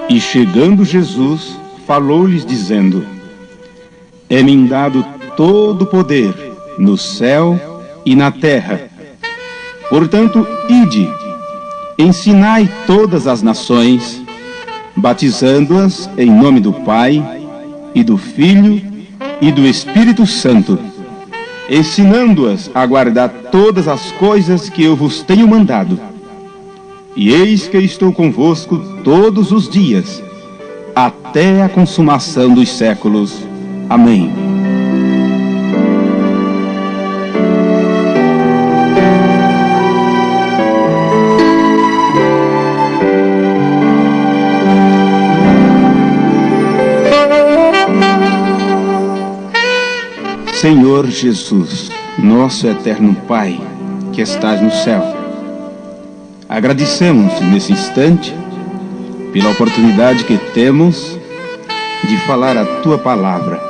E chegando Jesus, falou-lhes dizendo: É-me dado todo o poder no céu e na terra. Portanto, ide, ensinai todas as nações, batizando-as em nome do Pai, e do Filho, e do Espírito Santo, ensinando-as a guardar todas as coisas que eu vos tenho mandado. E eis que estou convosco todos os dias, até a consumação dos séculos. Amém. Senhor Jesus, nosso eterno Pai, que estás no céu, agradecemos nesse instante pela oportunidade que temos de falar a Tua palavra.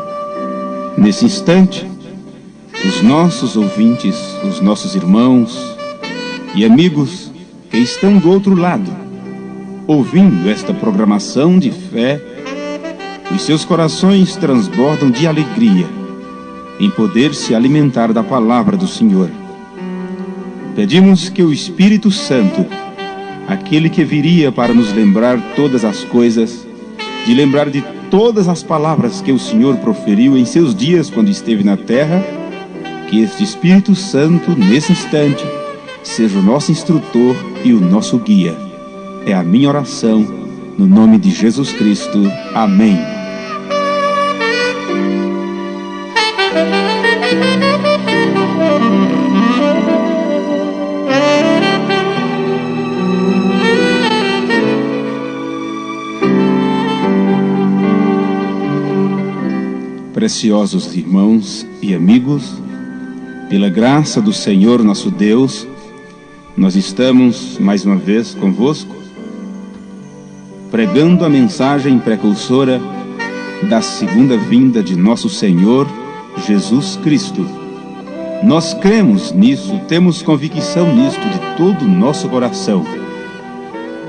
Nesse instante, os nossos ouvintes, os nossos irmãos e amigos que estão do outro lado, ouvindo esta programação de fé, os seus corações transbordam de alegria em poder se alimentar da palavra do Senhor. Pedimos que o Espírito Santo, aquele que viria para nos lembrar todas as coisas, de lembrar de todas as palavras que o Senhor proferiu em seus dias quando esteve na terra, que este Espírito Santo, nesse instante, seja o nosso instrutor e o nosso guia. É a minha oração, no nome de Jesus Cristo. Amém. Preciosos irmãos e amigos, pela graça do Senhor nosso Deus, nós estamos mais uma vez convosco, pregando a mensagem precursora da segunda vinda de nosso Senhor Jesus Cristo. Nós cremos nisso, temos convicção nisto de todo o nosso coração,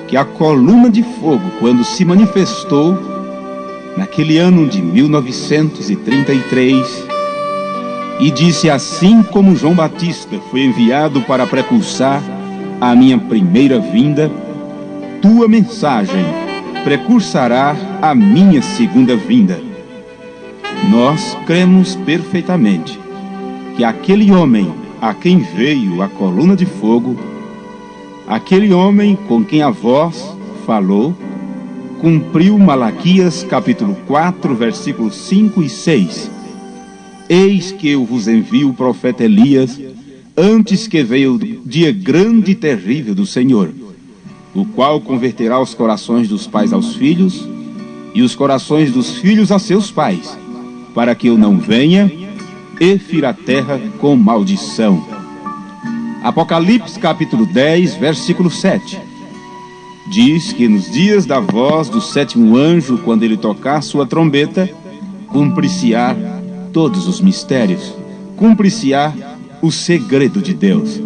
que a coluna de fogo, quando se manifestou naquele ano de 1933, e disse: assim como João Batista foi enviado para precursar a minha primeira vinda, tua mensagem precursará a minha segunda vinda. Nós cremos perfeitamente que aquele homem a quem veio a coluna de fogo, aquele homem com quem a voz falou, cumpriu Malaquias capítulo 4, versículos 5 e 6. Eis que eu vos envio o profeta Elias, antes que veio o dia grande e terrível do Senhor, o qual converterá os corações dos pais aos filhos, e os corações dos filhos a seus pais, para que eu não venha e fira a terra com maldição. Apocalipse capítulo 10, versículo 7. Diz que nos dias da voz do sétimo anjo, quando ele tocar sua trombeta, cumprir-se-á todos os mistérios, cumprir-se-á o segredo de Deus.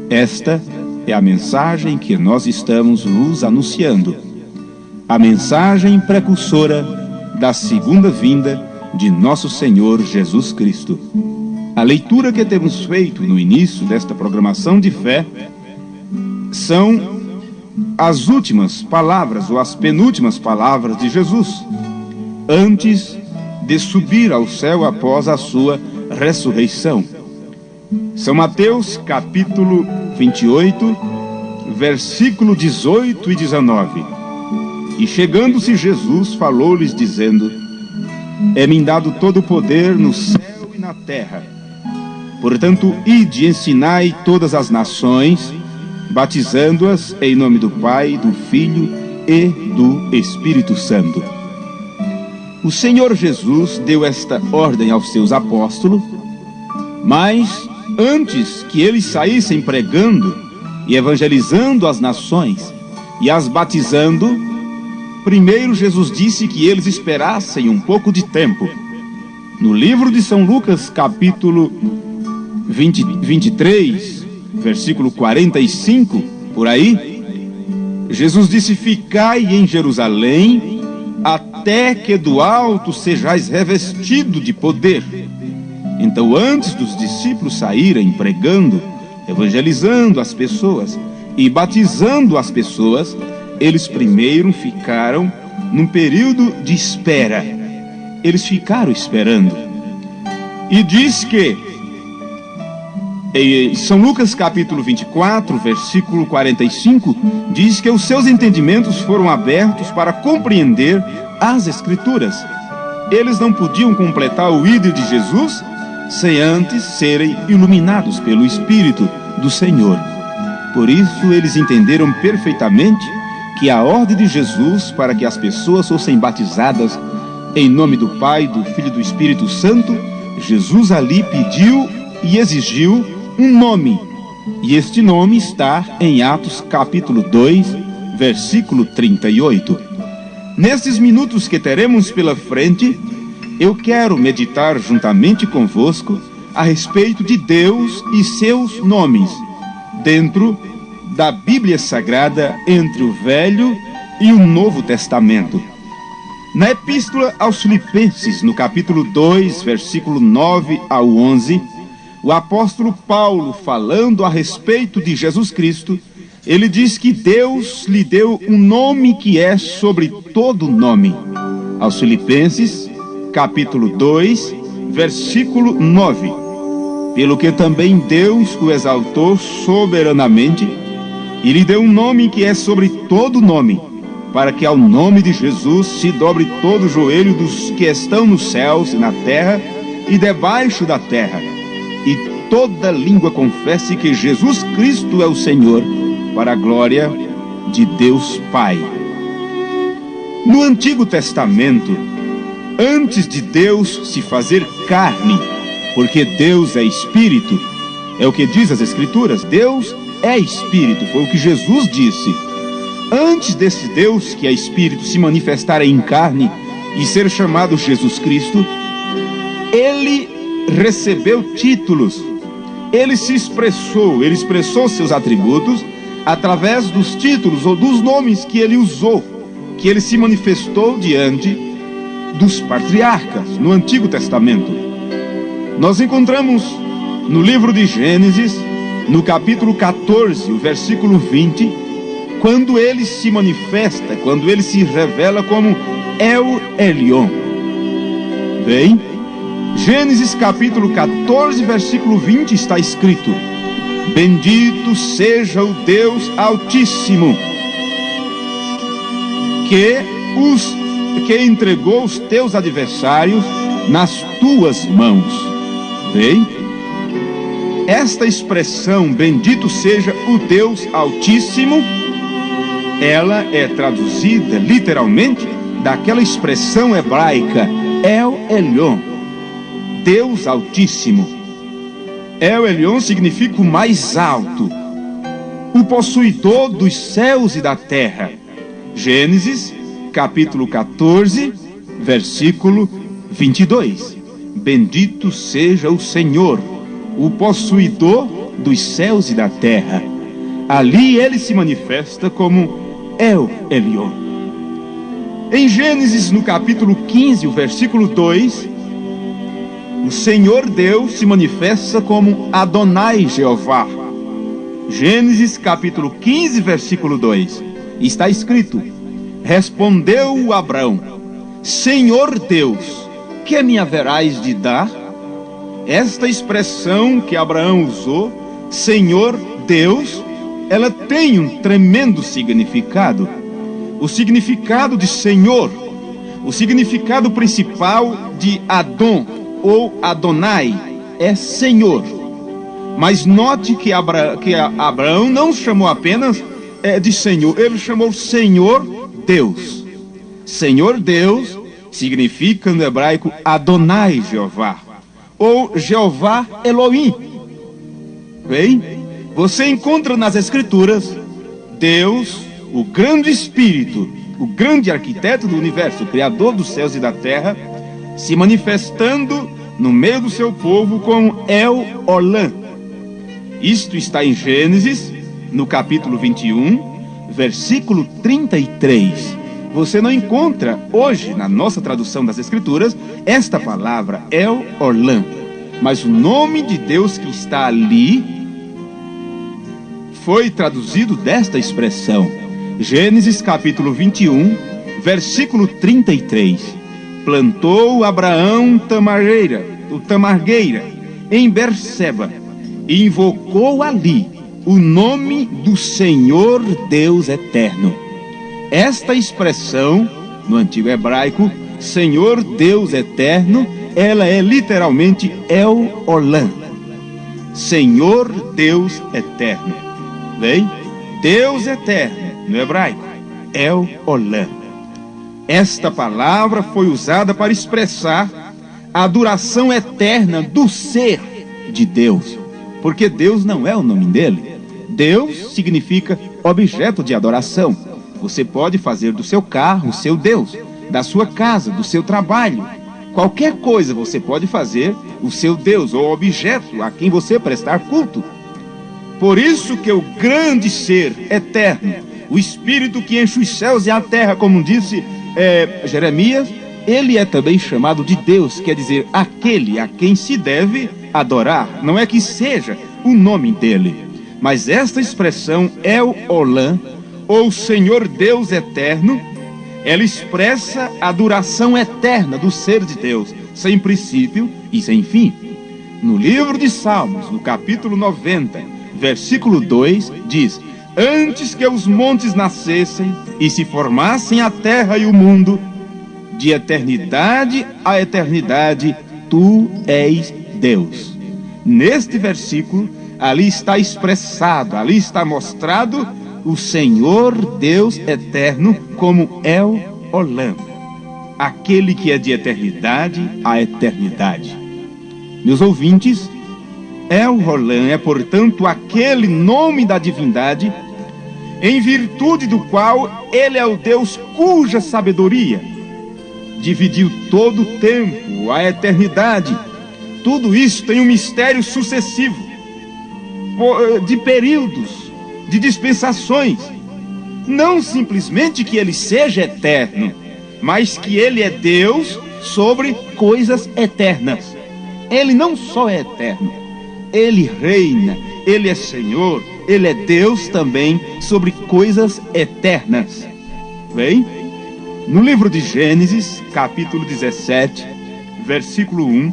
Esta é a mensagem que nós estamos vos anunciando, a mensagem precursora da segunda vinda de nosso Senhor Jesus Cristo. A leitura que temos feito no início desta programação de fé são as últimas palavras, ou as penúltimas palavras de Jesus, antes de subir ao céu após a sua ressurreição. São Mateus capítulo 28, versículo 18 e 19. E chegando-se Jesus, falou-lhes dizendo: É-me dado todo o poder no céu e na terra. Portanto, ide e ensinai todas as nações, batizando-as em nome do Pai, do Filho e do Espírito Santo. O Senhor Jesus deu esta ordem aos seus apóstolos, mas antes que eles saíssem pregando e evangelizando as nações e as batizando, primeiro Jesus disse que eles esperassem um pouco de tempo, No livro de São Lucas, capítulo 23, versículo 45, por aí, Jesus disse: ficai em Jerusalém, até que do alto sejais revestido de poder. Então, antes dos discípulos saírem pregando, evangelizando as pessoas e batizando as pessoas, eles primeiro ficaram num período de espera. Eles ficaram esperando. E diz que em São Lucas capítulo 24, versículo 45, diz que os seus entendimentos foram abertos para compreender as Escrituras. Eles não podiam completar o ídolo de Jesus sem antes serem iluminados pelo Espírito do Senhor. Por isso eles entenderam perfeitamente que a ordem de Jesus para que as pessoas fossem batizadas em nome do Pai, do Filho e do Espírito Santo, Jesus ali pediu e exigiu um nome. E este nome está em Atos capítulo 2, versículo 38. Nesses minutos que teremos pela frente, eu quero meditar juntamente convosco a respeito de Deus e seus nomes, dentro da Bíblia Sagrada, entre o Velho e o Novo Testamento. Na Epístola aos Filipenses, no capítulo 2, versículo 9 ao 11, o apóstolo Paulo, falando a respeito de Jesus Cristo, ele diz que Deus lhe deu um nome que é sobre todo nome. Aos Filipenses, capítulo 2, versículo 9. Pelo que também Deus o exaltou soberanamente e lhe deu um nome que é sobre todo nome, para que ao nome de Jesus se dobre todo o joelho dos que estão nos céus e na terra e debaixo da terra, e toda língua confesse que Jesus Cristo é o Senhor, para a glória de Deus Pai. No Antigo Testamento, antes de Deus se fazer carne, porque Deus é Espírito, é o que diz as Escrituras, Deus é Espírito, foi o que Jesus disse. Antes desse Deus que é Espírito se manifestar em carne e ser chamado Jesus Cristo, ele recebeu títulos, ele se expressou, ele expressou seus atributos através dos títulos ou dos nomes que ele usou, que ele se manifestou diante dos patriarcas no Antigo Testamento. Nós encontramos no livro de Gênesis, no capítulo 14, o versículo 20, quando ele se manifesta, quando ele se revela como El Elyon. Bem, Gênesis capítulo 14, versículo 20 está escrito: bendito seja o Deus Altíssimo, que entregou os teus adversários nas tuas mãos. Bem, esta expressão, bendito seja o Deus Altíssimo, ela é traduzida literalmente daquela expressão hebraica El Elyon, Deus Altíssimo. El Elyon significa o mais alto, o possuidor dos céus e da terra. Gênesis capítulo 14, versículo 22. Bendito seja o Senhor, o possuidor dos céus e da terra. Ali ele se manifesta como El Elyon. Em Gênesis, no capítulo 15, o versículo 2, o Senhor Deus se manifesta como Adonai Jeová. Gênesis capítulo 15, versículo 2, está escrito: respondeu Abrão: Senhor Deus, que me haverás de dar? Esta expressão que Abraão usou, Senhor Deus, ela tem um tremendo significado. O significado de Senhor, o significado principal de Adon ou Adonai é Senhor. Mas note que Abraão não chamou apenas de Senhor, ele chamou Senhor Deus. Senhor Deus significa no hebraico Adonai Jeová, ou Jeová Elohim. Bem, você encontra nas Escrituras Deus, o grande Espírito, o grande arquiteto do universo, o Criador dos céus e da terra, se manifestando no meio do seu povo com El Olam. Isto está em Gênesis, no capítulo 21, versículo 33. Você não encontra hoje, na nossa tradução das Escrituras, esta palavra El Olam, mas o nome de Deus que está ali foi traduzido desta expressão. Gênesis capítulo 21, versículo 33. Plantou Abraão tamargueira em Berseba e invocou ali o nome do Senhor Deus Eterno. Esta expressão, no antigo hebraico, Senhor Deus Eterno, ela é literalmente El Olam, Senhor Deus Eterno. Bem, Deus Eterno, no hebraico, El Olam. Esta palavra foi usada para expressar a adoração eterna do ser de Deus, porque Deus não é o nome dele. Deus significa objeto de adoração. Você pode fazer do seu carro o seu Deus, da sua casa, do seu trabalho. Qualquer coisa você pode fazer o seu Deus ou objeto a quem você prestar culto. Por isso que o grande ser eterno, o Espírito que enche os céus e a terra, como disse Jeremias, ele é também chamado de Deus, quer dizer, aquele a quem se deve adorar. Não é que seja o nome dele, mas esta expressão El Olam, ou Senhor Deus Eterno, ela expressa a adoração eterna do ser de Deus, sem princípio e sem fim. No livro de Salmos, no capítulo 90, versículo 2, diz: antes que os montes nascessem e se formassem a terra e o mundo, de eternidade a eternidade, tu és Deus. Neste versículo, ali está expressado, ali está mostrado o Senhor Deus Eterno como El Olam, aquele que é de eternidade a eternidade. Meus ouvintes, El Olam é, portanto, aquele nome da divindade em virtude do qual ele é o Deus cuja sabedoria dividiu todo o tempo, a eternidade. Tudo isso tem um mistério sucessivo, de períodos, de dispensações. Não simplesmente que ele seja eterno, mas que ele é Deus sobre coisas eternas. Ele não só é eterno, ele reina, ele é Senhor, ele é Deus também sobre coisas eternas. Bem, no livro de Gênesis, capítulo 17, versículo 1,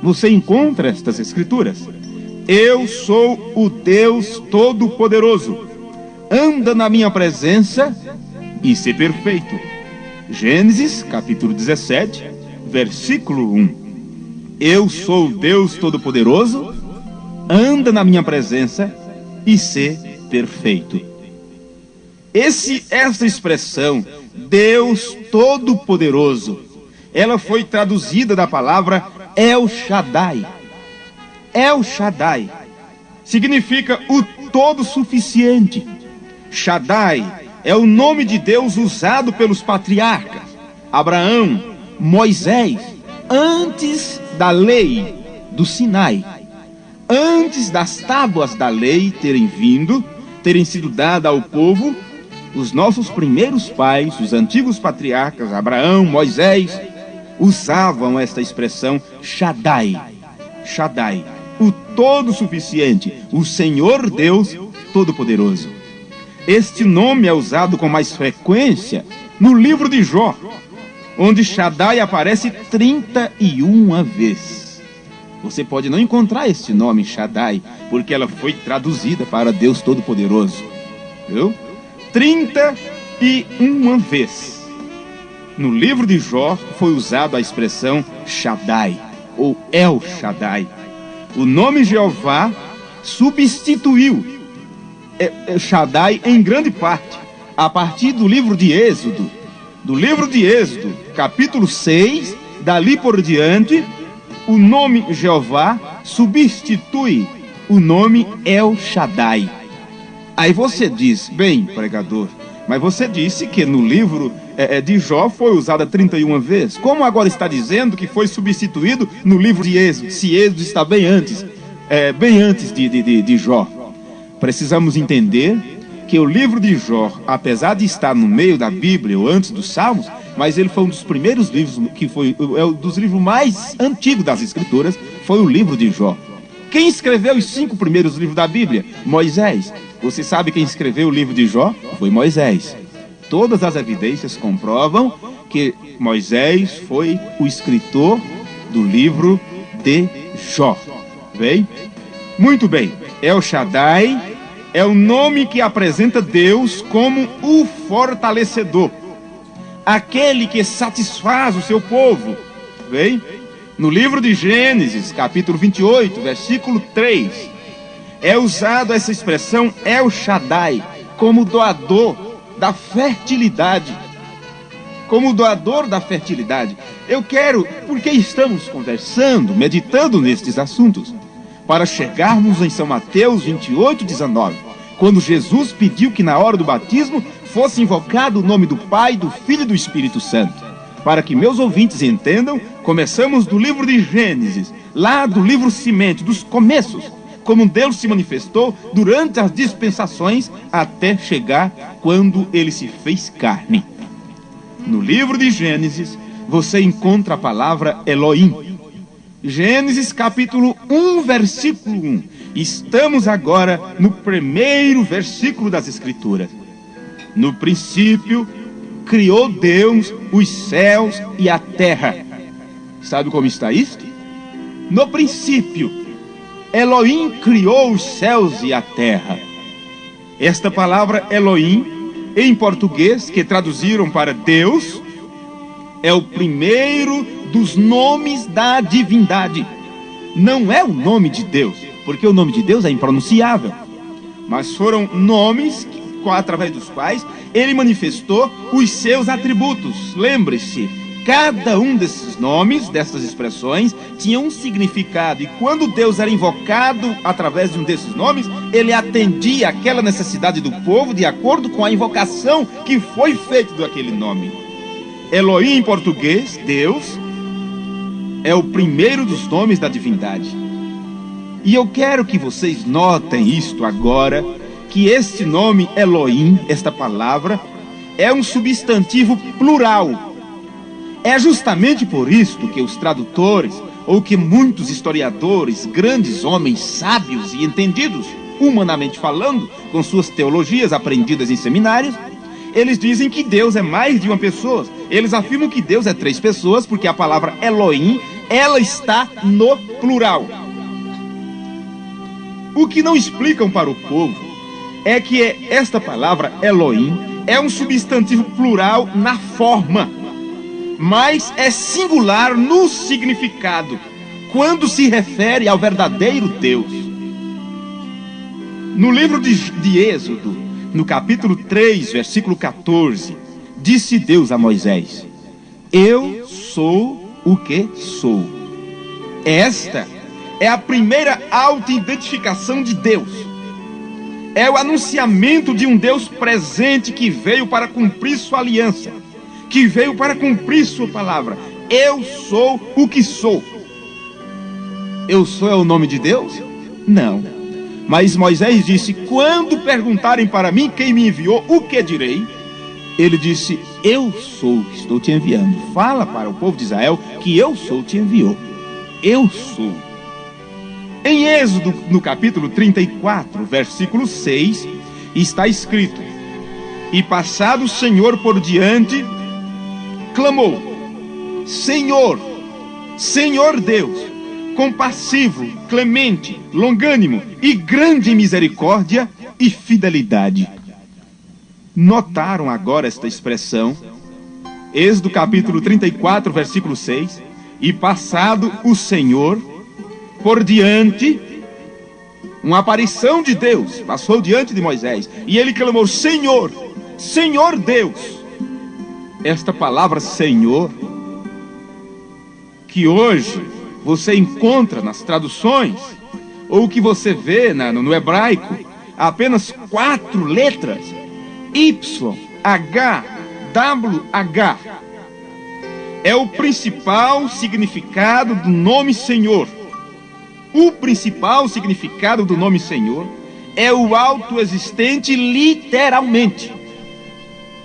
você encontra estas escrituras: eu sou o Deus Todo-Poderoso, anda na minha presença e ser perfeito. Gênesis, capítulo 17, versículo 1. Eu sou o Deus Todo-Poderoso, anda na minha presença e ser perfeito. Essa expressão, Deus Todo-Poderoso, ela foi traduzida da palavra El Shaddai. El Shaddai significa o todo-suficiente. Shaddai é o nome de Deus usado pelos patriarcas Abraão, Moisés, antes da lei do Sinai, antes das tábuas da lei terem sido dadas ao povo. Os nossos primeiros pais, os antigos patriarcas Abraão, Moisés, usavam esta expressão Shaddai. Shaddai, o todo-suficiente, o Senhor Deus Todo-Poderoso. Este nome é usado com mais frequência no livro de Jó, onde Shaddai aparece 31 vezes. Você pode não encontrar este nome Shaddai, porque ela foi traduzida para Deus Todo-Poderoso. Viu? 31 vezes. No livro de Jó foi usada a expressão Shaddai, ou El Shaddai. O nome Jeová substituiu Shaddai em grande parte, a partir do livro de Êxodo. Do livro de Êxodo, capítulo 6, dali por diante, o nome Jeová substitui o nome El Shaddai. Aí você diz: bem, pregador, mas você disse que no livro de Jó foi usada 31 vezes. Como agora está dizendo que foi substituído no livro de Êxodo, se Êxodo está bem antes de Jó? Precisamos entender que o livro de Jó, apesar de estar no meio da Bíblia ou antes dos Salmos, mas ele foi um dos primeiros livros, é um dos livros mais antigos das Escrituras, foi o livro de Jó. Quem escreveu os 5 primeiros livros da Bíblia? Moisés. Você sabe quem escreveu o livro de Jó? Foi Moisés. Todas as evidências comprovam que Moisés foi o escritor do livro de Jó. Bem? Muito bem. El Shaddai é o nome que apresenta Deus como o fortalecedor, aquele que satisfaz o seu povo. Bem? No livro de Gênesis, capítulo 28, versículo 3, é usada essa expressão El Shaddai como doador da fertilidade. Como doador da fertilidade. Eu quero, porque estamos conversando, meditando nestes assuntos, para chegarmos em São Mateus 28, 19, quando Jesus pediu que na hora do batismo fosse invocado o nome do Pai, do Filho e do Espírito Santo. Para que meus ouvintes entendam, começamos do livro de Gênesis, lá do livro semente, dos começos, como Deus se manifestou durante as dispensações, até chegar quando ele se fez carne. No livro de Gênesis, você encontra a palavra Elohim. Gênesis capítulo 1, versículo 1. Estamos agora no primeiro versículo das Escrituras. No princípio, criou Deus os céus e a terra. Sabe como está isto? No princípio, Elohim criou os céus e a terra. Esta palavra Elohim, em português, que traduziram para Deus, é o primeiro dos nomes da divindade. Não é o nome de Deus, porque o nome de Deus é impronunciável, mas foram nomes através dos quais ele manifestou os seus atributos. Lembre-se, cada um desses nomes, dessas expressões, tinha um significado, e quando Deus era invocado através de um desses nomes, ele atendia aquela necessidade do povo de acordo com a invocação que foi feita daquele nome. Elohim em português, Deus, é o primeiro dos nomes da divindade. E eu quero que vocês notem isto agora, que este nome Elohim, esta palavra, é um substantivo plural. É justamente por isto que os tradutores, ou que muitos historiadores, grandes homens sábios e entendidos, humanamente falando, com suas teologias aprendidas em seminários, eles dizem que Deus é mais de uma pessoa. Eles afirmam que Deus é 3 pessoas, porque a palavra Elohim, ela está no plural. O que não explicam para o povo é que esta palavra Elohim é um substantivo plural na forma, mas é singular no significado, quando se refere ao verdadeiro Deus. No livro de Êxodo, no capítulo 3, versículo 14, disse Deus a Moisés: eu sou o que sou. Esta é a primeira auto-identificação de Deus. É o anunciamento de um Deus presente que veio para cumprir sua aliança, que veio para cumprir sua palavra. Eu sou o que sou. Eu sou é o nome de Deus? Não. Mas Moisés disse: quando perguntarem para mim quem me enviou, o que direi? Ele disse: eu sou que estou te enviando. Fala para o povo de Israel que eu sou te enviou. Eu sou. Em Êxodo, no capítulo 34, versículo 6, está escrito: e passado o Senhor por diante, clamou: Senhor, Senhor Deus, compassivo, clemente, longânimo e grande em misericórdia e fidelidade. Notaram agora esta expressão? Êxodo capítulo 34, versículo 6. E passado o Senhor por diante, uma aparição de Deus passou diante de Moisés, e ele clamou: Senhor, Senhor Deus. Esta palavra Senhor, que hoje você encontra nas traduções, ou que você vê no hebraico, apenas 4 letras: Y, H, YHWH. É o principal significado do nome Senhor. O principal significado do nome Senhor é o autoexistente literalmente.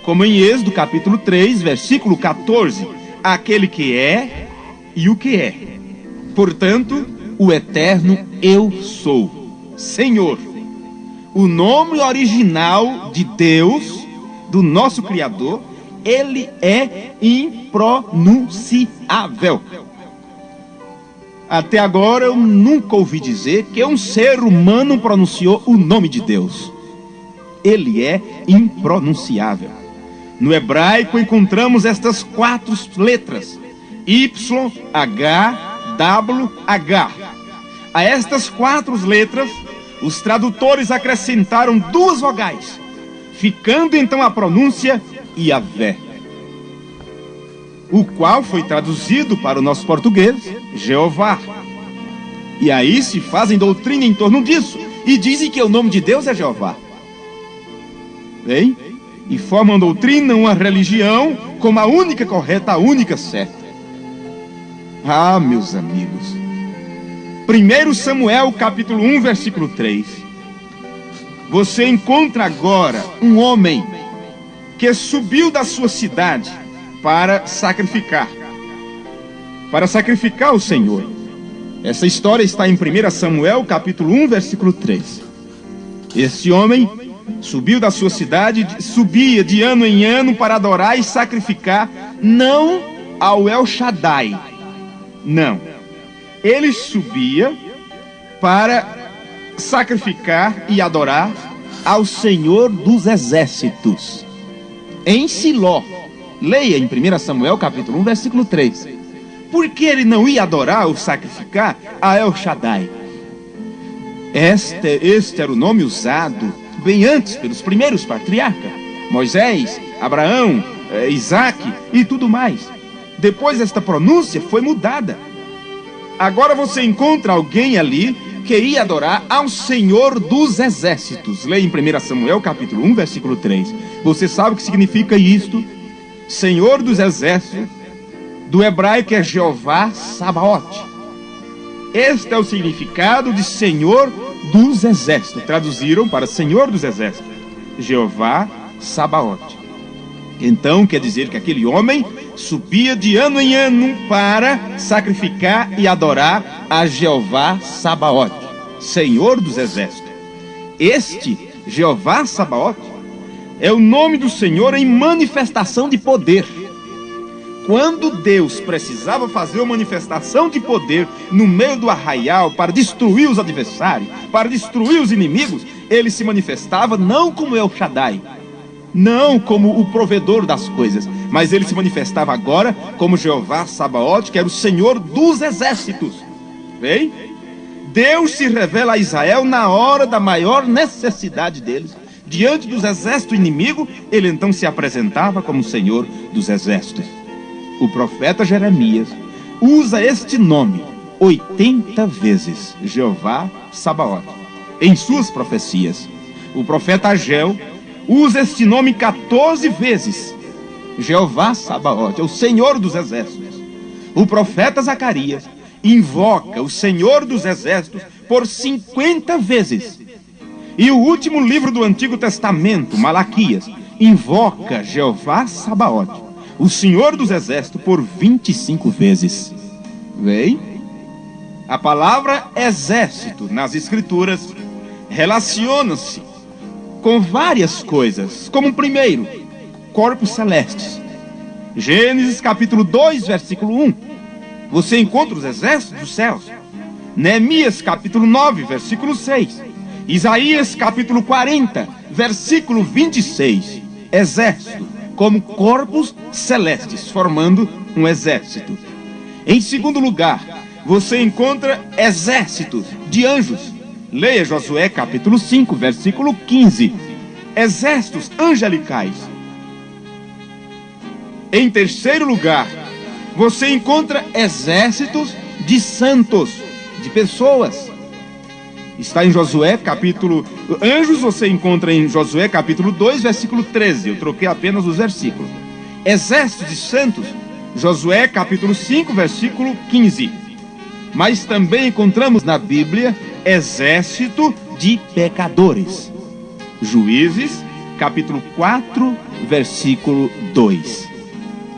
Como em Êxodo capítulo 3, versículo 14. Aquele que é e o que é. Portanto, o eterno eu sou, Senhor. O nome original de Deus, do nosso Criador, ele é impronunciável. Até agora eu nunca ouvi dizer que um ser humano pronunciou o nome de Deus. Ele é impronunciável. No hebraico encontramos estas 4 letras: YHWH. A estas 4 letras, os tradutores acrescentaram 2 vogais, ficando então a pronúncia Yahvé, o qual foi traduzido para o nosso português Jeová. E aí se fazem doutrina em torno disso e dizem que o nome de Deus é Jeová. Bem, e formam doutrina, uma religião, como a única correta, a única certa. Ah, meus amigos, 1 Samuel capítulo 1, versículo 3. Você encontra agora um homem que subiu da sua cidade para sacrificar o Senhor. Essa história está em 1 Samuel capítulo 1, versículo 3. Esse homem subiu da sua cidade, subia de ano em ano para adorar e sacrificar, não ao El Shaddai, não. Ele subia para sacrificar e adorar ao Senhor dos Exércitos, em Siló. Leia em 1 Samuel capítulo 1, versículo 3. Por que ele não ia adorar ou sacrificar a El Shaddai? Este era o nome usado bem antes pelos primeiros patriarcas, Moisés, Abraão, Isaac e tudo mais. Depois esta pronúncia foi mudada. Agora você encontra alguém ali que ia adorar ao Senhor dos Exércitos. Leia em 1 Samuel capítulo 1, versículo 3. Você sabe o que significa isto? Senhor dos Exércitos, do hebraico é Jeová Sabaote. Este é o significado de Senhor dos Exércitos. Traduziram para Senhor dos Exércitos, Jeová Sabaote. Então quer dizer que aquele homem subia de ano em ano para sacrificar e adorar a Jeová Sabaote, Senhor dos Exércitos. Este Jeová Sabaote é o nome do Senhor em manifestação de poder. Quando Deus precisava fazer uma manifestação de poder no meio do arraial para destruir os adversários, para destruir os inimigos, ele se manifestava não como El Shaddai, não como o provedor das coisas, mas ele se manifestava agora como Jeová Sabaote, que era o Senhor dos Exércitos. Bem, Deus se revela a Israel na hora da maior necessidade deles. Diante dos exércitos inimigos, ele então se apresentava como Senhor dos Exércitos. O profeta Jeremias usa este nome 80 vezes, Jeová Sabaote, em suas profecias. O profeta Ageu usa este nome 14 vezes, Jeová Sabaote, o Senhor dos Exércitos. O profeta Zacarias invoca o Senhor dos Exércitos por 50 vezes. E o último livro do Antigo Testamento, Malaquias, invoca Jeová Sabaote, o Senhor dos Exércitos, por 25 vezes. Vem? A palavra exército nas Escrituras relaciona-se com várias coisas, como primeiro, corpos celestes. Gênesis capítulo 2, versículo 1. Você encontra os exércitos dos céus. Neemias capítulo 9, versículo 6. Isaías capítulo 40, versículo 26. Exército, como corpos celestes, formando um exército. Em segundo lugar, você encontra exércitos de anjos. Leia Josué capítulo 5, versículo 15. Exércitos angelicais. Em terceiro lugar, você encontra exércitos de santos, de pessoas. Está em Josué capítulo... Anjos você encontra em Josué capítulo 2, versículo 13. Eu troquei apenas os versículos. exército de santos, Josué capítulo 5, versículo 15. Mas também encontramos na Bíblia exército de pecadores, Juízes capítulo 4, versículo 2.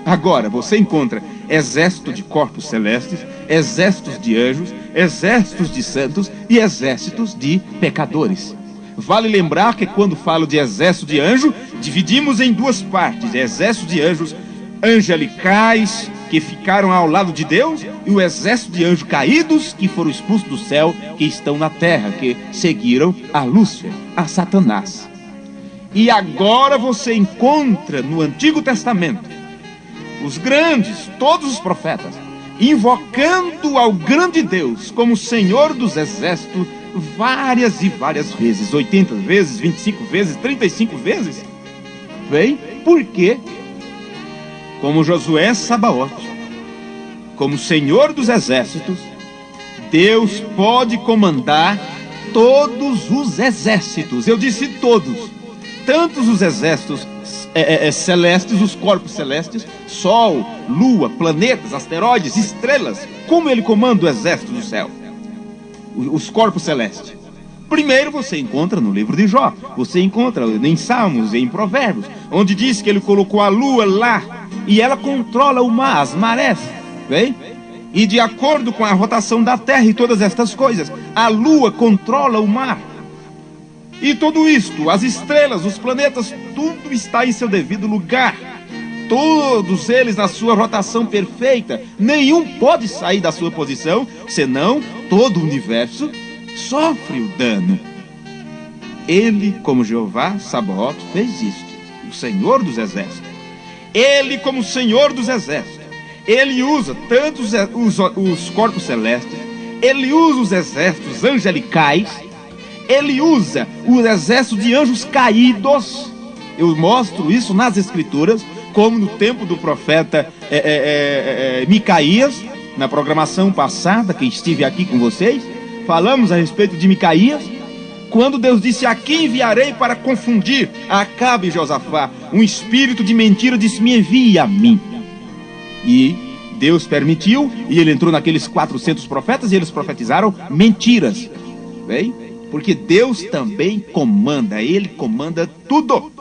Agora você encontra exército de corpos celestes, exércitos de anjos, exércitos de santos e exércitos de pecadores. Vale lembrar que quando falo de exército de anjo, dividimos em duas partes: exército de anjos angelicais que ficaram ao lado de Deus, e o exército de anjos caídos que foram expulsos do céu, que estão na terra, que seguiram a Lúcifer, a Satanás. E agora você encontra no Antigo Testamento os grandes, todos os profetas, invocando ao grande Deus como Senhor dos exércitos várias e várias vezes, 80 vezes, 25 vezes, 35 vezes. Bem, por quê? Como Josué Sabaote, como Senhor dos exércitos, Deus pode comandar todos os exércitos. Eu disse todos, tantos os exércitos celestes, os corpos celestes, Sol, Lua, planetas, asteroides, estrelas, como ele comanda o exército do céu, os corpos celestes. Primeiro você encontra no livro de Jó, você encontra em Salmos, em Provérbios, onde diz que ele colocou a lua lá, e ela controla o mar, as marés, bem? E de acordo com a rotação da terra e todas estas coisas, a lua controla o mar. E tudo isto, as estrelas, os planetas, tudo está em seu devido lugar. Todos eles na sua rotação perfeita. Nenhum pode sair da sua posição, senão todo o universo sofre o dano. Ele, como Jeová Sabaote, fez isto. O Senhor dos exércitos. Ele, como Senhor dos exércitos, ele usa tanto os corpos celestes, ele usa os exércitos angelicais, ele usa o exército de anjos caídos. Eu mostro isso nas Escrituras, como no tempo do profeta Micaías, na programação passada, que estive aqui com vocês, falamos a respeito de Micaías, quando Deus disse: aqui enviarei para confundir Acabe e Josafá. Um espírito de mentira disse: me envie a mim. E Deus permitiu, e ele entrou naqueles 400 profetas, e eles profetizaram mentiras. Bem? Porque Deus também comanda, ele comanda tudo.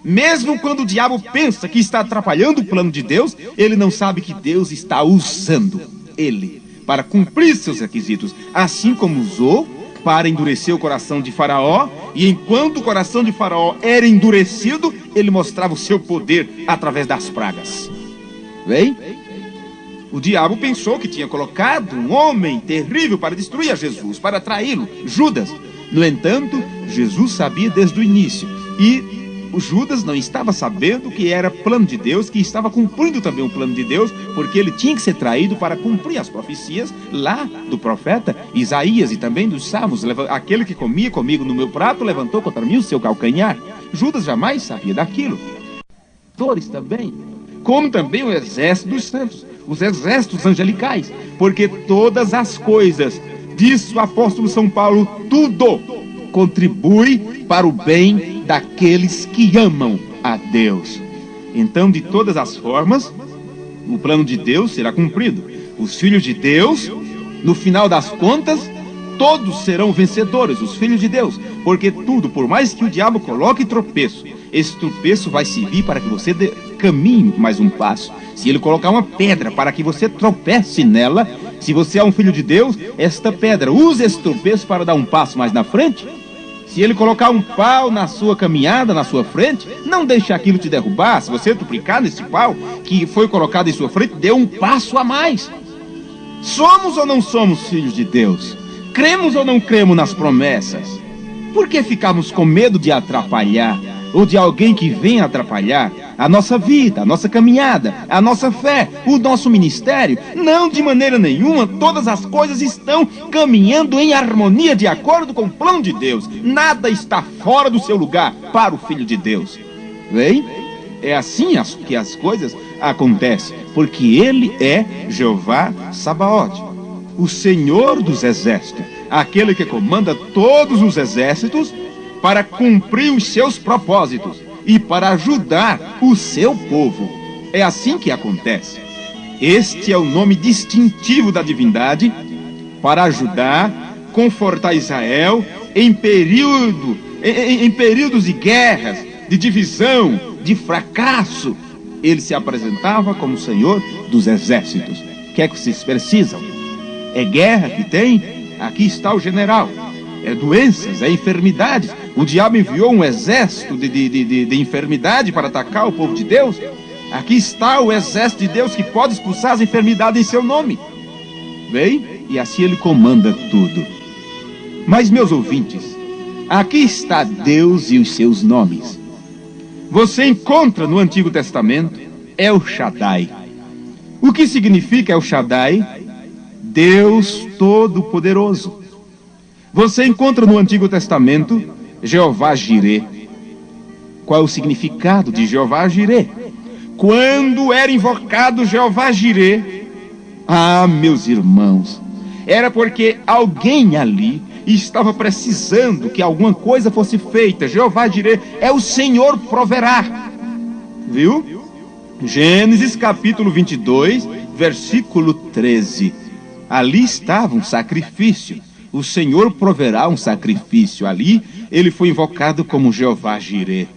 Mesmo quando o diabo pensa que está atrapalhando o plano de Deus, ele não sabe que Deus está usando ele para cumprir seus requisitos, assim como usou para endurecer o coração de Faraó, e enquanto o coração de Faraó era endurecido, ele mostrava o seu poder através das pragas. Bem? O diabo pensou que tinha colocado um homem terrível para destruir a Jesus, para traí-lo, Judas. No entanto, Jesus sabia desde o início, e o Judas não estava sabendo que era plano de Deus, que estava cumprindo também o plano de Deus, porque ele tinha que ser traído para cumprir as profecias lá do profeta Isaías e também dos Salmos. Aquele que comia comigo no meu prato levantou contra mim o seu calcanhar. Judas jamais sabia daquilo. Dores também, como também o exército dos santos, os exércitos angelicais, porque todas as coisas, diz o apóstolo São Paulo, tudo contribui para o bem daqueles que amam a Deus. Então, de todas as formas, o plano de Deus será cumprido. Os filhos de Deus, no final das contas, todos serão vencedores, os filhos de Deus, porque tudo, por mais que o diabo coloque tropeço, esse tropeço vai servir para que você caminhe mais um passo. Se ele colocar uma pedra para que você tropece nela, se você é um filho de Deus, esta pedra, use esse tropeço para dar um passo mais na frente. Se ele colocar um pau na sua caminhada, na sua frente, não deixe aquilo te derrubar. Se você duplicar nesse pau que foi colocado em sua frente, dê um passo a mais. Somos ou não somos filhos de Deus? Cremos ou não cremos nas promessas? Por que ficamos com medo de atrapalhar, ou de alguém que venha atrapalhar a nossa vida, a nossa caminhada, a nossa fé, o nosso ministério? Não, de maneira nenhuma. Todas as coisas estão caminhando em harmonia, de acordo com o plano de Deus. Nada está fora do seu lugar para o Filho de Deus. Bem, é assim que as coisas acontecem, porque Ele é Jeová Sabaote, o Senhor dos exércitos, aquele que comanda todos os exércitos para cumprir os seus propósitos e para ajudar o seu povo. É assim que acontece. Este é o nome distintivo da divindade para ajudar, confortar Israel em períodos de guerras, de divisão, de fracasso. Ele se apresentava como Senhor dos exércitos. O que é que vocês precisam? É guerra que tem? Aqui está o general. É doenças, é enfermidades. O diabo enviou um exército de enfermidade para atacar o povo de Deus. Aqui está o exército de Deus que pode expulsar as enfermidades em seu nome. Vem? E assim ele comanda tudo. Mas, meus ouvintes, aqui está Deus e os seus nomes. Você encontra no Antigo Testamento El Shaddai. O que significa El Shaddai? Deus Todo-Poderoso. Você encontra no Antigo Testamento Jeová Jireh. Qual é o significado de Jeová Jireh? Quando era invocado Jeová Jireh, meus irmãos, era porque alguém ali estava precisando que alguma coisa fosse feita. Jeová Jireh é o Senhor proverá. Viu? Gênesis capítulo 22, versículo 13. Ali estava um sacrifício. O Senhor proverá um sacrifício. Ali ele foi invocado como Jeová Jireh.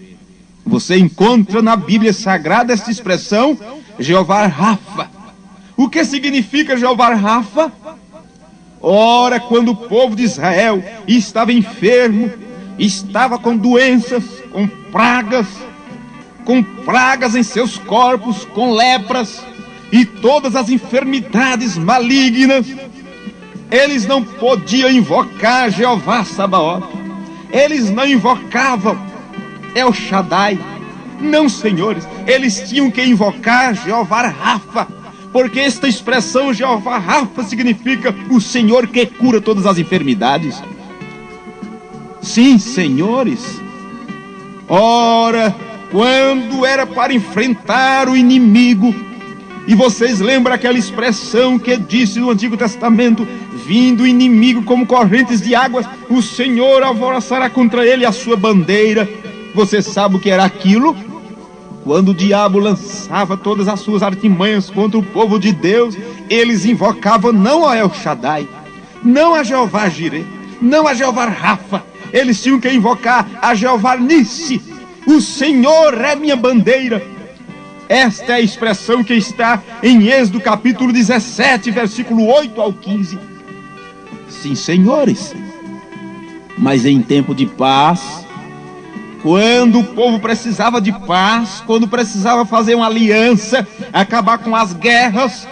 Você encontra na Bíblia Sagrada esta expressão, Jeová Rafa. O que significa Jeová Rafa? Ora, quando o povo de Israel estava enfermo, estava com doenças, com pragas em seus corpos, com lepras e todas as enfermidades malignas, eles não podiam invocar Jeová Sabaoth. Eles não invocavam El Shaddai. Não, senhores, eles tinham que invocar Jeová Rafa, porque esta expressão Jeová Rafa significa o Senhor que cura todas as enfermidades. Sim, senhores. Ora, quando era para enfrentar o inimigo, e vocês lembram aquela expressão que disse no Antigo Testamento: vindo o inimigo como correntes de águas, o Senhor alvoroçará contra ele a sua bandeira. Você sabe o que era aquilo? Quando o diabo lançava todas as suas artimanhas contra o povo de Deus, eles invocavam não a El Shaddai, não a Jeová Jireh, não a Jeová Rafa. Eles tinham que invocar a Jeová Nissi. O Senhor é minha bandeira. Esta é a expressão que está em Êxodo capítulo 17, versículo 8 ao 15. Sim, senhores. Mas em tempo de paz, quando o povo precisava de paz, quando precisava fazer uma aliança, acabar com as guerras,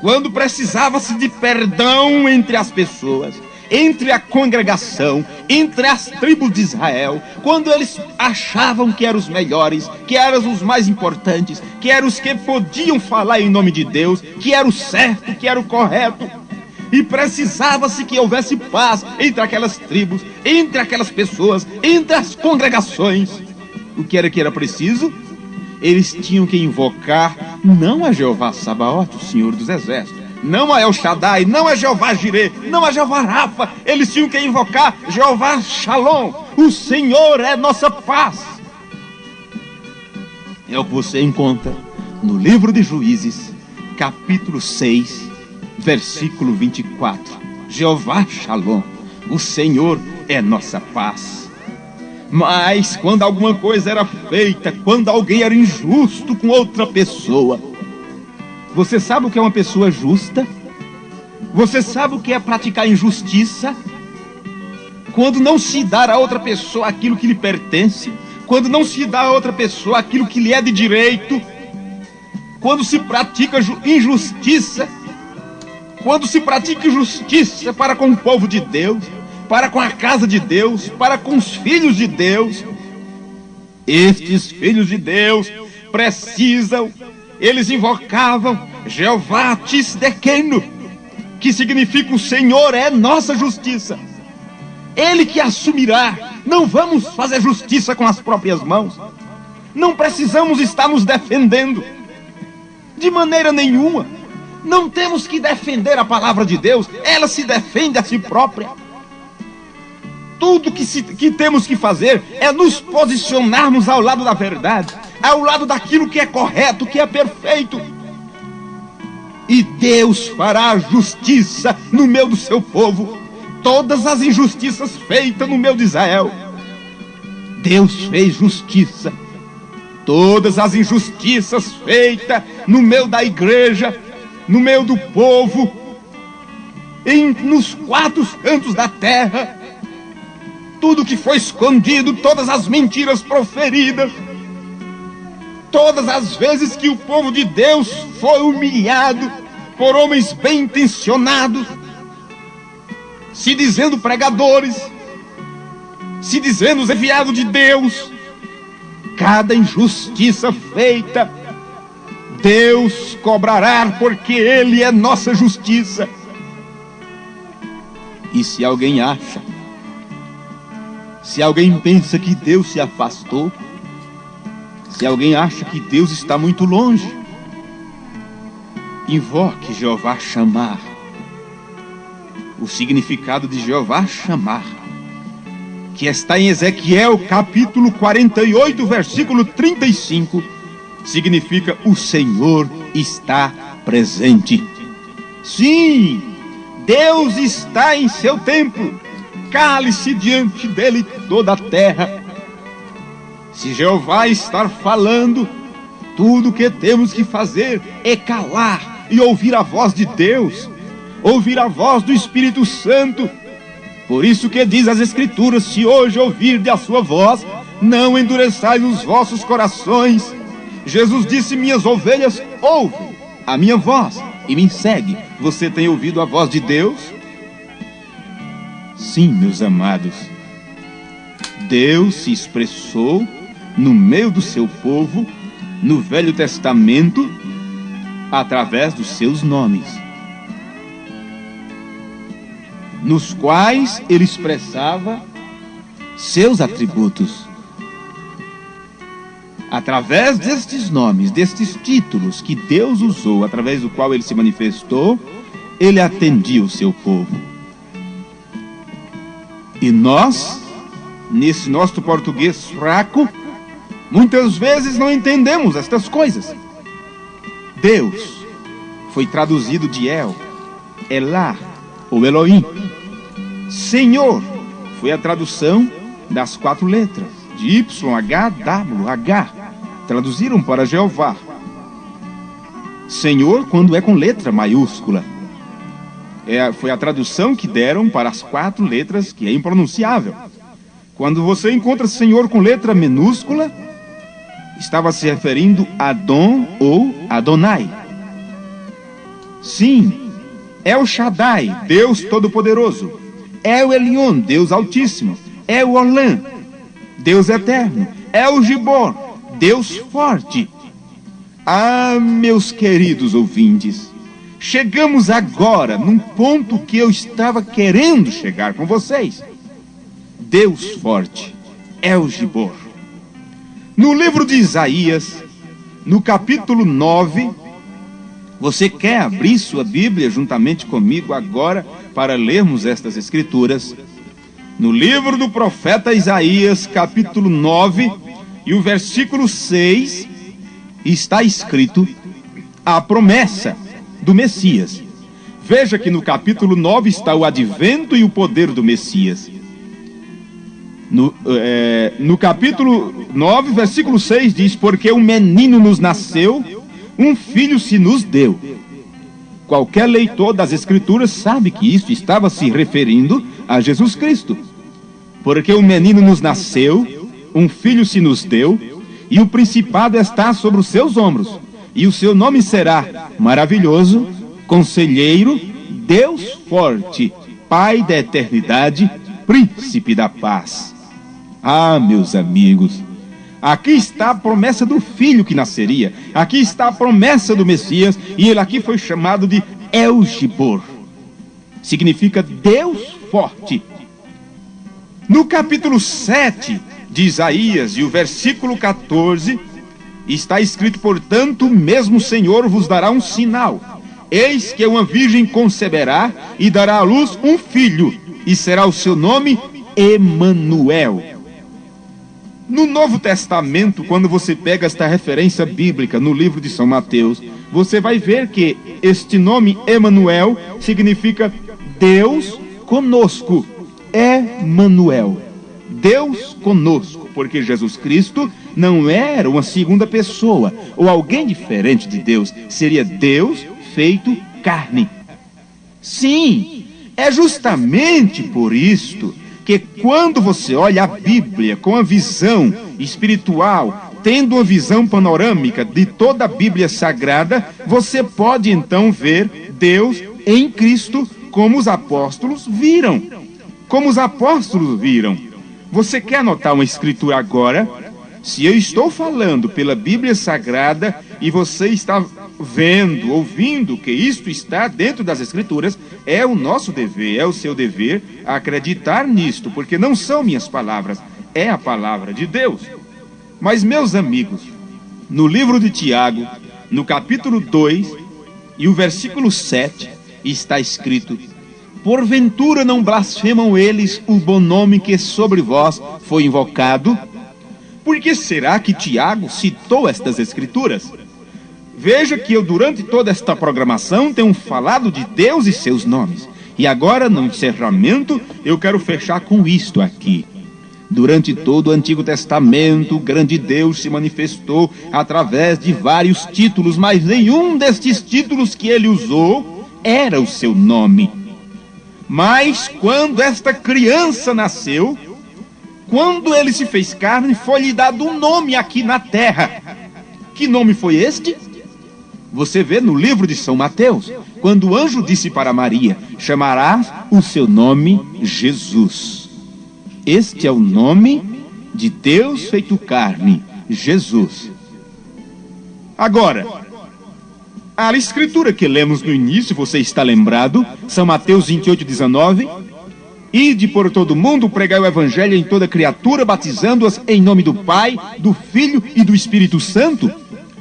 quando precisava-se de perdão entre as pessoas, entre a congregação, entre as tribos de Israel, quando eles achavam que eram os melhores, que eram os mais importantes, que eram os que podiam falar em nome de Deus, que era o certo, que era o correto, e precisava-se que houvesse paz entre aquelas tribos, entre aquelas pessoas, entre as congregações. O que era preciso? Eles tinham que invocar não a Jeová Sabaoth, o Senhor dos Exércitos, não a El Shaddai, não a Jeová Jireh, não a Jeová Rafa. Eles tinham que invocar Jeová Shalom. O Senhor é nossa paz. É o que você encontra no livro de Juízes, capítulo 6, versículo 24. Jeová Shalom, o Senhor é nossa paz. Mas quando alguma coisa era feita, quando alguém era injusto com outra pessoa, você sabe o que é uma pessoa justa? Você sabe o que é praticar injustiça? Quando não se dá a outra pessoa aquilo que lhe pertence, quando não se dá a outra pessoa aquilo que lhe é de direito, quando se pratica injustiça, quando se pratica injustiça para com o povo de Deus, para com a casa de Deus, para com os filhos de Deus, estes filhos de Deus precisam. Eles invocavam Jeová Tisdequeno, que significa o Senhor é nossa justiça. Ele que assumirá. Não vamos fazer justiça com as próprias mãos. Não precisamos estar nos defendendo. De maneira nenhuma. Não temos que defender a palavra de Deus. Ela se defende a si própria. Tudo que temos que fazer é nos posicionarmos ao lado da verdade, ao lado daquilo que é correto, que é perfeito. E Deus fará justiça no meio do seu povo, todas as injustiças feitas no meio de Israel. Deus fez justiça, todas as injustiças feitas no meio da igreja, no meio do povo, nos quatro cantos da terra, tudo que foi escondido, todas as mentiras proferidas, todas as vezes que o povo de Deus foi humilhado por homens bem intencionados, se dizendo pregadores, se dizendo os enviados de Deus, cada injustiça feita, Deus cobrará, porque Ele é nossa justiça. E se alguém acha, se alguém pensa que Deus se afastou, se alguém acha que Deus está muito longe, invoque Jeová chamar. O significado de Jeová chamar, que está em Ezequiel capítulo 48, versículo 35, significa: o Senhor está presente. Sim, Deus está em seu templo, cale-se diante dele toda a terra. Se Jeová estar falando, tudo o que temos que fazer é calar e ouvir a voz de Deus, ouvir a voz do Espírito Santo. Por isso que diz as Escrituras: se hoje ouvirdes a sua voz, não endureçais os vossos corações. Jesus disse: minhas ovelhas ouvem a minha voz e me seguem. Você tem ouvido a voz de Deus? Sim, meus amados, Deus se expressou no meio do seu povo, no Velho Testamento, através dos seus nomes, nos quais ele expressava seus atributos. Através destes nomes, destes títulos que Deus usou, através do qual ele se manifestou, ele atendia o seu povo. E nós, nesse nosso português fraco, muitas vezes não entendemos estas coisas. Deus foi traduzido de El, Elá ou Elohim. Senhor foi a tradução das 4 letras, de YHWH, traduziram para Jeová. Senhor, quando é com letra maiúscula, foi a tradução que deram para as 4 letras, que é impronunciável. Quando você encontra Senhor com letra minúscula, estava se referindo a Adon ou Adonai. Sim, El Shaddai, Deus Todo-Poderoso. El Elyon, Deus Altíssimo. El Olam, Deus Eterno. El Gibor, Deus Forte. Ah, meus queridos ouvintes, chegamos agora num ponto que eu estava querendo chegar com vocês. Deus Forte, El Gibor. No livro de Isaías, no capítulo 9, você quer abrir sua Bíblia juntamente comigo agora para lermos estas escrituras? No livro do profeta Isaías, capítulo 9, e o versículo 6, está escrito a promessa do Messias. Veja que no capítulo 9 está o advento e o poder do Messias. No capítulo 9, versículo 6 diz: porque um menino nos nasceu, um filho se nos deu. Qualquer leitor das Escrituras sabe que isso estava se referindo a Jesus Cristo. Porque um menino nos nasceu, um filho se nos deu, e o principado está sobre os seus ombros. E o seu nome será Maravilhoso, Conselheiro, Deus Forte, Pai da Eternidade, Príncipe da Paz. Ah, meus amigos, aqui está a promessa do filho que nasceria. Aqui está a promessa do Messias. E ele aqui foi chamado de El Gibor. Significa Deus Forte. No capítulo 7 de Isaías e o versículo 14, está escrito: portanto, mesmo o Senhor vos dará um sinal. Eis que uma virgem conceberá e dará à luz um filho, e será o seu nome Emanuel. No Novo Testamento, quando você pega esta referência bíblica no livro de São Mateus, você vai ver que este nome Emanuel significa Deus conosco. Emanuel, Deus conosco, porque Jesus Cristo não era uma segunda pessoa ou alguém diferente de Deus, seria Deus feito carne. Sim, é justamente por isto que quando você olha a Bíblia com a visão espiritual, tendo uma visão panorâmica de toda a Bíblia Sagrada, você pode então ver Deus em Cristo como os apóstolos viram. Como os apóstolos viram. Você quer anotar uma escritura agora? Se eu estou falando pela Bíblia Sagrada e você está vendo, ouvindo que isto está dentro das Escrituras, é o nosso dever, é o seu dever acreditar nisto, porque não são minhas palavras, é a palavra de Deus. Mas, meus amigos, no livro de Tiago, no capítulo 2 e o versículo 7, está escrito: porventura não blasfemam eles o bom nome que sobre vós foi invocado? Por que será que Tiago citou estas Escrituras? Veja que eu, durante toda esta programação, tenho falado de Deus e seus nomes. E agora, no encerramento, eu quero fechar com isto aqui. Durante todo o Antigo Testamento, o grande Deus se manifestou através de vários títulos, mas nenhum destes títulos que ele usou era o seu nome. Mas quando esta criança nasceu, quando ele se fez carne, foi-lhe dado um nome aqui na terra. Que nome foi este? Você vê no livro de São Mateus, quando o anjo disse para Maria: chamarás o seu nome Jesus. Este é o nome de Deus feito carne, Jesus. Agora, a escritura que lemos no início, você está lembrado? São Mateus 28:19. Ide por todo mundo, pregai o evangelho em toda criatura, batizando-as em nome do Pai, do Filho e do Espírito Santo.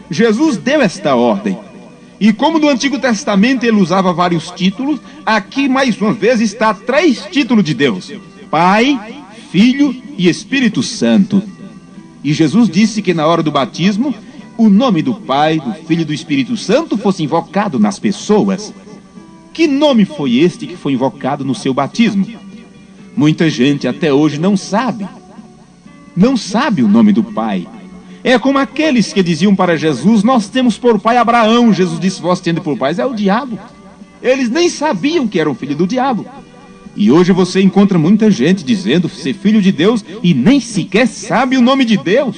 Jesus deu esta ordem. E como no Antigo Testamento ele usava vários títulos, aqui mais uma vez está 3 títulos de Deus: Pai, Filho e Espírito Santo. E Jesus disse que na hora do batismo, o nome do Pai, do Filho e do Espírito Santo fosse invocado nas pessoas. Que nome foi este que foi invocado no seu batismo? Muita gente até hoje não sabe o nome do Pai. É como aqueles que diziam para Jesus: nós temos por pai Abraão. Jesus disse: vós tende por pai é o diabo. Eles nem sabiam que eram filho do diabo. E hoje você encontra muita gente dizendo ser filho de Deus e nem sequer sabe o nome de Deus.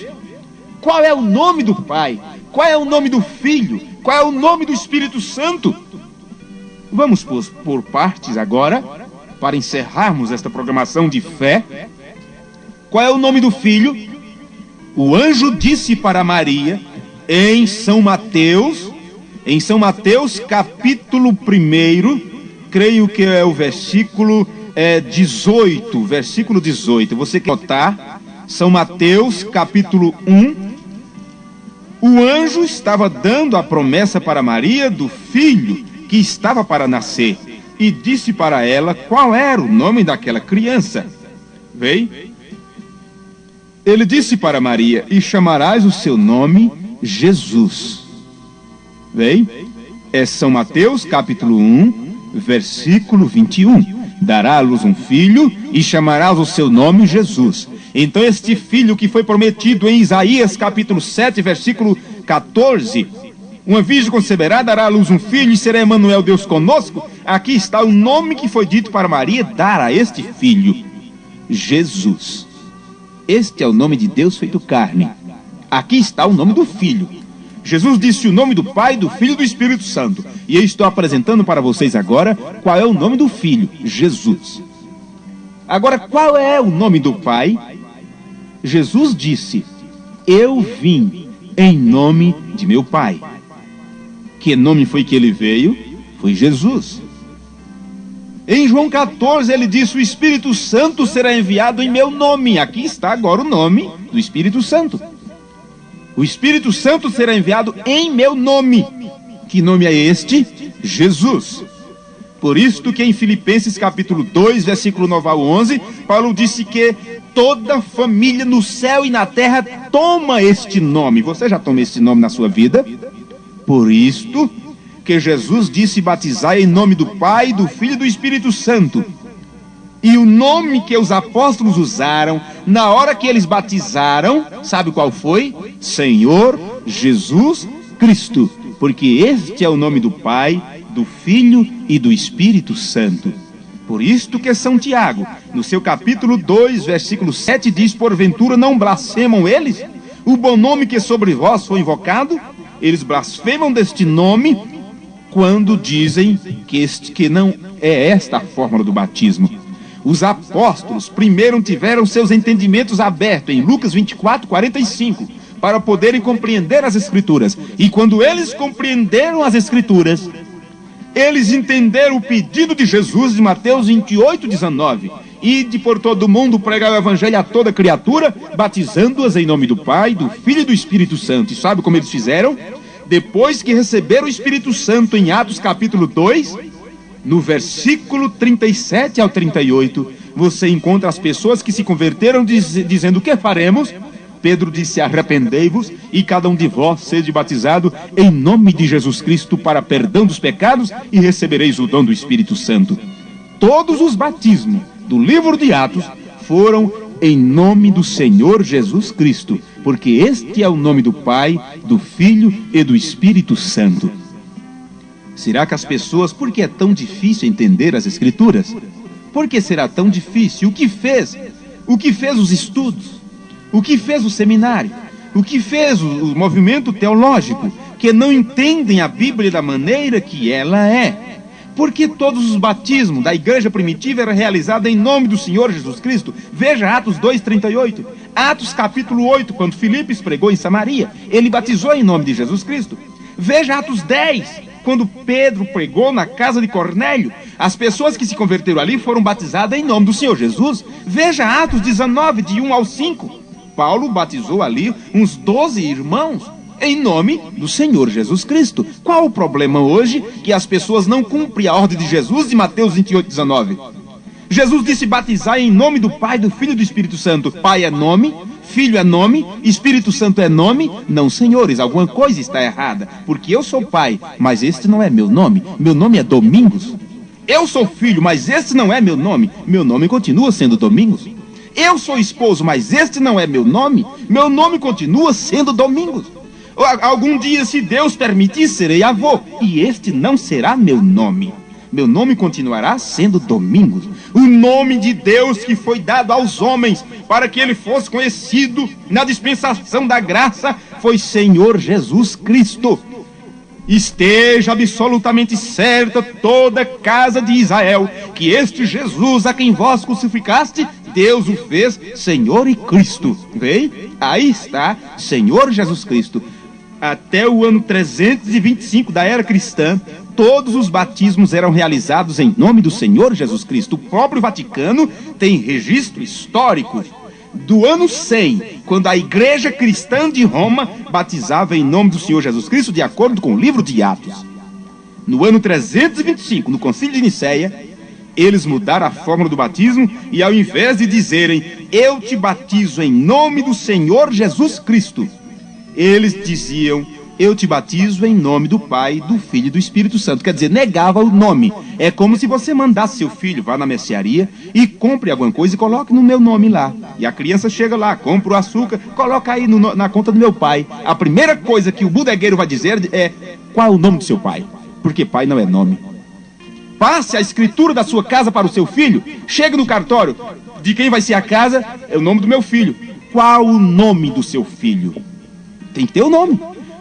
Qual é o nome do Pai? Qual é o nome do Filho? Qual é o nome do Espírito Santo? Vamos por partes agora, para encerrarmos esta programação de fé. Qual é o nome do Filho? O anjo disse para Maria, em São Mateus capítulo 1, creio que é o versículo 18, versículo 18. Você quer notar? São Mateus capítulo 1. O anjo estava dando a promessa para Maria do filho que estava para nascer, e disse para ela qual era o nome daquela criança. Vem? Ele disse para Maria: e chamarás o seu nome Jesus. Vem? É São Mateus capítulo 1, versículo 21. Dará à luz um filho e chamarás o seu nome Jesus. Então este filho que foi prometido em Isaías capítulo 7, versículo 14: uma virgem conceberá, dará à luz um filho e será Emanuel, Deus conosco. Aqui está o nome que foi dito para Maria dar a este filho: Jesus. Este é o nome de Deus feito carne. Aqui está o nome do Filho. Jesus disse o nome do Pai, do Filho e do Espírito Santo. E eu estou apresentando para vocês agora qual é o nome do Filho: Jesus. Agora, qual é o nome do Pai? Jesus disse: eu vim em nome de meu Pai. Que nome foi que ele veio? Foi Jesus. Em João 14 ele disse: o Espírito Santo será enviado em meu nome. Aqui está agora o nome do Espírito Santo. O Espírito Santo será enviado em meu nome. Que nome é este? Jesus. Por isto que em Filipenses capítulo 2, versículo 9 ao 11, Paulo disse que toda família no céu e na terra toma este nome. Você já toma este nome na sua vida? Por isto que Jesus disse: batizai em nome do Pai, do Filho e do Espírito Santo. E o nome que os apóstolos usaram na hora que eles batizaram, sabe qual foi? Senhor Jesus Cristo. Porque este é o nome do Pai, do Filho e do Espírito Santo. Por isto que São Tiago, no seu capítulo 2, versículo 7, diz: porventura não blasfemam eles o bom nome que sobre vós foi invocado? Eles blasfemam deste nome quando dizem que não é esta a fórmula do batismo. Os apóstolos primeiro tiveram seus entendimentos abertos em Lucas 24, 45, para poderem compreender as Escrituras. E quando eles compreenderam as Escrituras, eles entenderam o pedido de Jesus de Mateus 28, 19. Ide por todo o mundo pregar o Evangelho a toda criatura, batizando-as em nome do Pai, do Filho e do Espírito Santo. E sabe como eles fizeram? Depois que receberam o Espírito Santo em Atos capítulo 2, no versículo 37 ao 38, você encontra as pessoas que se converteram dizendo: o que faremos? Pedro disse: arrependei-vos e cada um de vós seja batizado em nome de Jesus Cristo para perdão dos pecados e recebereis o dom do Espírito Santo. Todos os batismos do livro de Atos foram em nome do Senhor Jesus Cristo, porque este é o nome do Pai, do Filho e do Espírito Santo. Será que as pessoas, por que é tão difícil entender as Escrituras? Por que será tão difícil? O que fez? O que fez os estudos? O que fez o seminário? O que fez o movimento teológico? Que não entendem a Bíblia da maneira que ela é. Porque todos os batismos da igreja primitiva eram realizados em nome do Senhor Jesus Cristo. Veja Atos 2:38. Atos capítulo 8, quando Filipe pregou em Samaria, ele batizou em nome de Jesus Cristo. Veja Atos 10, quando Pedro pregou na casa de Cornélio, as pessoas que se converteram ali foram batizadas em nome do Senhor Jesus. Veja Atos 19, de 1 ao 5. Paulo batizou ali uns 12 irmãos em nome do Senhor Jesus Cristo. Qual o problema hoje? Que as pessoas não cumprem a ordem de Jesus de Mateus 28, 19. Jesus disse: batizar em nome do Pai, do Filho e do Espírito Santo. Pai é nome, Filho é nome, Espírito Santo é nome. Não, senhores, alguma coisa está errada, porque eu sou pai, mas este não é meu nome. Meu nome é Domingos. Eu sou filho, mas este não é meu nome. Meu nome continua sendo Domingos. Eu sou esposo, mas este não é meu nome. Meu nome continua sendo Domingos. Algum dia, se Deus permitir, serei avô, e este não será meu nome. Meu nome continuará sendo Domingos. O nome de Deus que foi dado aos homens para que ele fosse conhecido na dispensação da graça foi Senhor Jesus Cristo. Esteja absolutamente certa toda casa de Israel que este Jesus a quem vós crucificaste, Deus o fez Senhor e Cristo. Vem? Aí está, Senhor Jesus Cristo. Até o ano 325 da era cristã, todos os batismos eram realizados em nome do Senhor Jesus Cristo. O próprio Vaticano tem registro histórico do ano 100, quando a igreja cristã de Roma batizava em nome do Senhor Jesus Cristo, de acordo com o livro de Atos. No ano 325, no concílio de Nicéia, eles mudaram a fórmula do batismo e, ao invés de dizerem: eu te batizo em nome do Senhor Jesus Cristo, eles diziam: eu te batizo em nome do Pai, do Filho e do Espírito Santo. Quer dizer, negava o nome. É como se você mandasse seu filho, vá na mercearia e compre alguma coisa e coloque no meu nome lá. E a criança chega lá, compra o açúcar, coloca aí na conta do meu pai. A primeira coisa que o bodegueiro vai dizer é: qual é o nome do seu pai? Porque pai não é nome. Passe a escritura da sua casa para o seu filho. Chega no cartório, de quem vai ser a casa? É o nome do meu filho. Qual o nome do seu filho? Tem que ter o nome.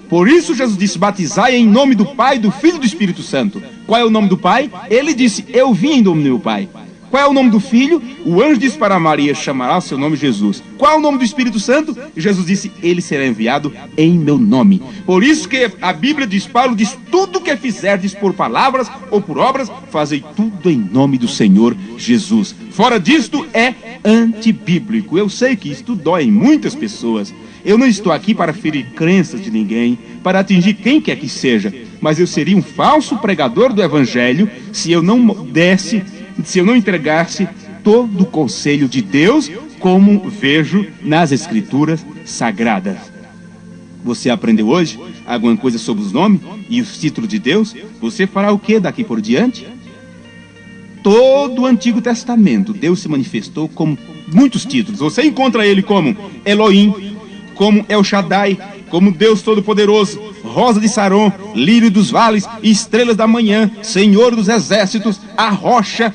Por isso Jesus disse: batizai em nome do Pai, do Filho e do Espírito Santo. Qual é o nome do Pai? Ele disse: eu vim em nome do meu Pai. Qual é o nome do Filho? O anjo disse para Maria: chamará o seu nome Jesus. Qual é o nome do Espírito Santo? Jesus disse: ele será enviado em meu nome. Por isso que a Bíblia diz, Paulo diz: tudo que fizerdes por palavras ou por obras, fazei tudo em nome do Senhor Jesus. Fora disto é antibíblico. Eu sei que isto dói em muitas pessoas. Eu não estou aqui para ferir crenças de ninguém, para atingir quem quer que seja, mas eu seria um falso pregador do Evangelho se eu não entregasse todo o conselho de Deus, como vejo nas Escrituras Sagradas. Você aprendeu hoje alguma coisa sobre os nomes e os títulos de Deus? Você fará o que daqui por diante? Todo o Antigo Testamento, Deus se manifestou com muitos títulos. Você encontra ele como Elohim, como El Shaddai, como Deus Todo-Poderoso, Rosa de Saron, Lírio dos Vales, Estrelas da Manhã, Senhor dos Exércitos, a Rocha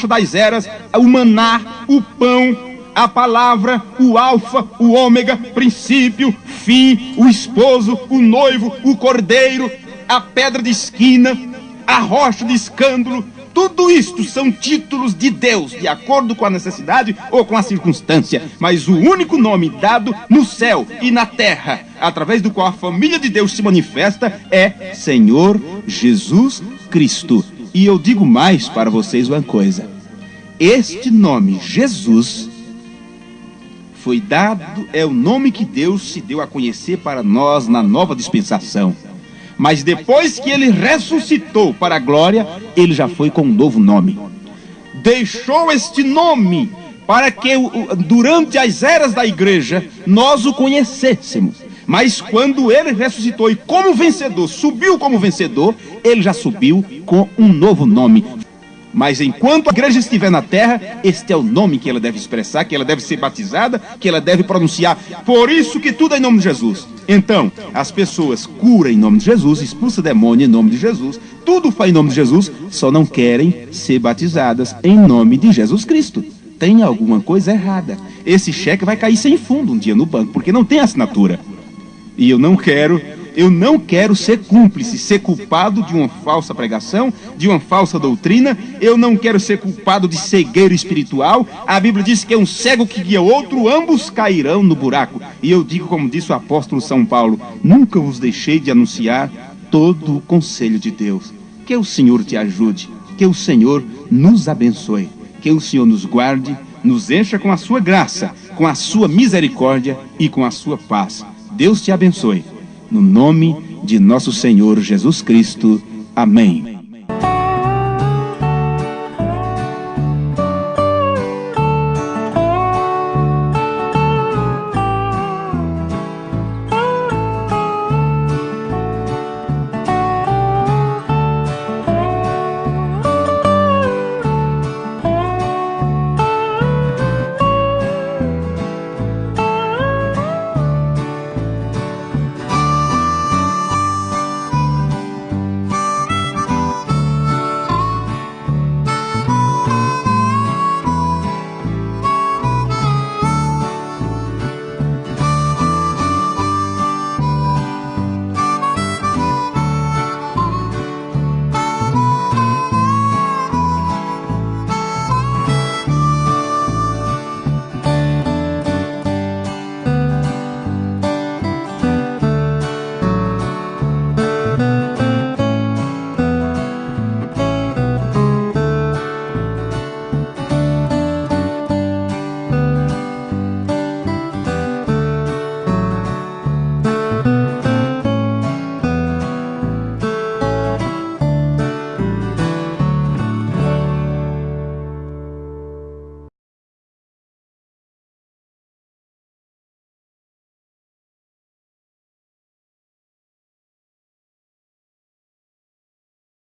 das Eras, o Maná, o Pão, a Palavra, o Alfa, o Ômega, princípio, fim, o esposo, o noivo, o cordeiro, a pedra de esquina, a rocha de escândalo. Tudo isto são títulos de Deus, de acordo com a necessidade ou com a circunstância. Mas o único nome dado no céu e na terra, através do qual a família de Deus se manifesta, é Senhor Jesus Cristo. E eu digo mais para vocês uma coisa. Este nome, Jesus, foi dado, é o nome que Deus se deu a conhecer para nós na nova dispensação. Mas depois que ele ressuscitou para a glória, ele já foi com um novo nome. Deixou este nome para que durante as eras da igreja nós o conhecêssemos. Mas quando ele ressuscitou e como vencedor, subiu como vencedor, ele já subiu com um novo nome. Mas enquanto a igreja estiver na terra, este é o nome que ela deve expressar, que ela deve ser batizada, que ela deve pronunciar. Por isso que tudo é em nome de Jesus. Então, as pessoas curam em nome de Jesus, expulsam demônio em nome de Jesus, tudo faz em nome de Jesus, só não querem ser batizadas em nome de Jesus Cristo. Tem alguma coisa errada. Esse cheque vai cair sem fundo um dia no banco, porque não tem assinatura. E eu não quero ser cúmplice, ser culpado de uma falsa pregação, de uma falsa doutrina. Eu não quero ser culpado de cegueiro espiritual. A Bíblia diz que é um cego que guia outro, ambos cairão no buraco. E eu digo, como disse o apóstolo São Paulo, nunca vos deixei de anunciar todo o conselho de Deus. Que o Senhor te ajude, que o Senhor nos abençoe, que o Senhor nos guarde, nos encha com a sua graça, com a sua misericórdia e com a sua paz. Deus te abençoe. No nome de nosso Senhor Jesus Cristo. Amém.